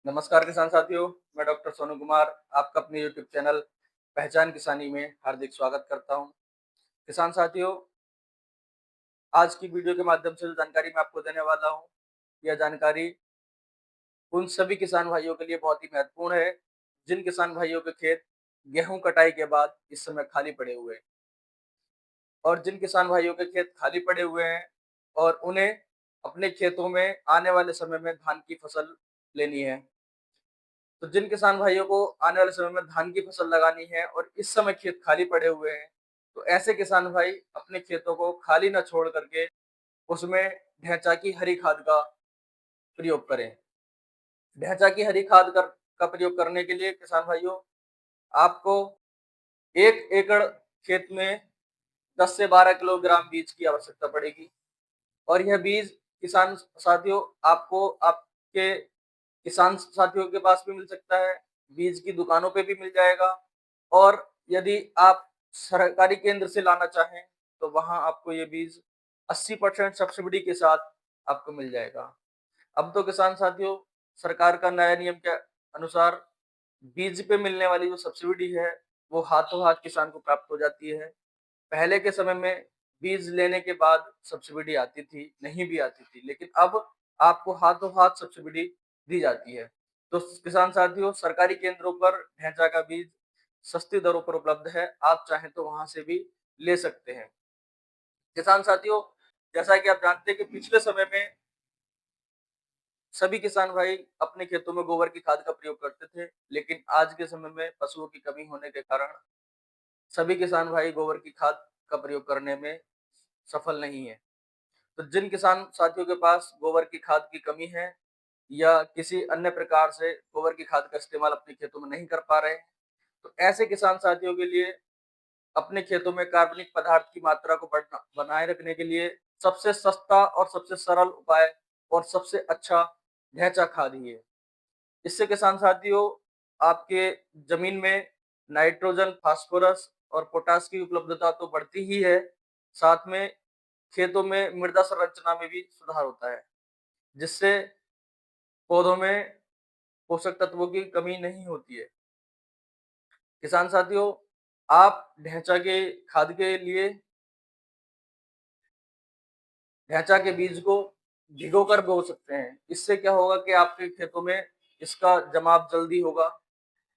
नमस्कार किसान साथियों, मैं डॉक्टर सोनू कुमार आपका अपने यूट्यूब चैनल पहचान किसानी में हार्दिक स्वागत करता हूं। किसान साथियों, आज की वीडियो के माध्यम से जो जानकारी मैं आपको देने वाला हूं, यह जानकारी उन सभी किसान भाइयों के लिए बहुत ही महत्वपूर्ण है, जिन किसान भाइयों के खेत गेहूं कटाई के बाद इस समय खाली पड़े हुए हैं और जिन किसान भाइयों के खेत खाली पड़े हुए हैं और उन्हें अपने खेतों में आने वाले समय में धान की फसल लेनी है। तो जिन किसान भाइयों को आने वाले समय में धान की फसल लगानी है और इस समय खेत खाली पड़े हुए हैं, तो ऐसे किसान भाई अपने खेतों को खाली न छोड़ करके उसमें ढैंचा की हरी खाद का प्रयोग करें। ढैंचा की हरी खाद का प्रयोग करने के लिए किसान भाइयों, आपको 1 एकड़ खेत में 10 से 12 किलोग्राम बीज की आवश्यकता पड़ेगी और यह बीज किसान साथियों आपको आपके किसान साथियों के पास भी मिल सकता है, बीज की दुकानों पे भी मिल जाएगा और यदि आप सरकारी केंद्र से लाना चाहें, तो वहाँ आपको ये बीज 80% सब्सिडी के साथ आपको मिल जाएगा। अब तो किसान साथियों, सरकार का नया नियम के अनुसार बीज पे मिलने वाली जो सब्सिडी है, वो हाथों हाथ किसान को प्राप्त हो जाती है। पहले के समय में बीज लेने के बाद सब्सिडी आती थी, नहीं भी आती थी, लेकिन अब आपको हाथों हाथ सब्सिडी दी जाती है। तो किसान साथियों, सरकारी केंद्रों पर ढैंचा का बीज सस्ती दरों पर उपलब्ध है, आप चाहें तो वहां से भी ले सकते हैं। किसान साथियों, जैसा कि आप जानते हैं कि पिछले समय में सभी किसान भाई अपने खेतों में गोबर की खाद का प्रयोग करते थे, लेकिन आज के समय में पशुओं की कमी होने के कारण सभी किसान भाई गोबर की खाद का प्रयोग करने में सफल नहीं है। तो जिन किसान साथियों के पास गोबर की खाद की कमी है या किसी अन्य प्रकार से गोबर की खाद का इस्तेमाल अपने खेतों में नहीं कर पा रहे हैं, तो ऐसे किसान साथियों के लिए अपने खेतों में कार्बनिक पदार्थ की मात्रा को बनाए रखने के लिए सबसे सस्ता और सबसे सरल उपाय और सबसे अच्छा ढैंचा खाद ही है। इससे किसान साथियों, आपके जमीन में नाइट्रोजन, फास्फोरस और पोटास की उपलब्धता तो बढ़ती ही है, साथ में खेतों में मृदा संरचना में भी सुधार होता है, जिससे पौधों में पोषक तत्वों की कमी नहीं होती है। किसान साथियों, आप ढैंचा के खाद के लिए ढैंचा के बीज को भिगोकर बो सकते हैं। इससे क्या होगा कि आपके खेतों में इसका जमाव जल्दी होगा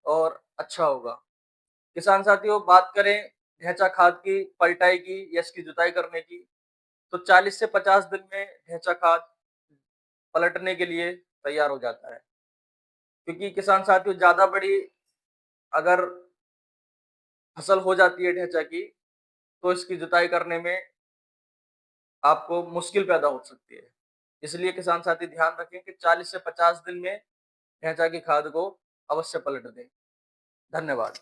और अच्छा होगा। किसान साथियों, बात करें ढैंचा खाद की पलटाई की या इसकी जुताई करने की, तो 40 से 50 दिन में ढैंचा खाद पलटने के लिए तैयार हो जाता है। क्योंकि किसान साथियों, ज्यादा बड़ी अगर फसल हो जाती है ढैंचा की, तो इसकी जुताई करने में आपको मुश्किल पैदा हो सकती है। इसलिए किसान साथी ध्यान रखें कि 40 से 50 दिन में ढैंचा की खाद को अवश्य पलट दें। धन्यवाद।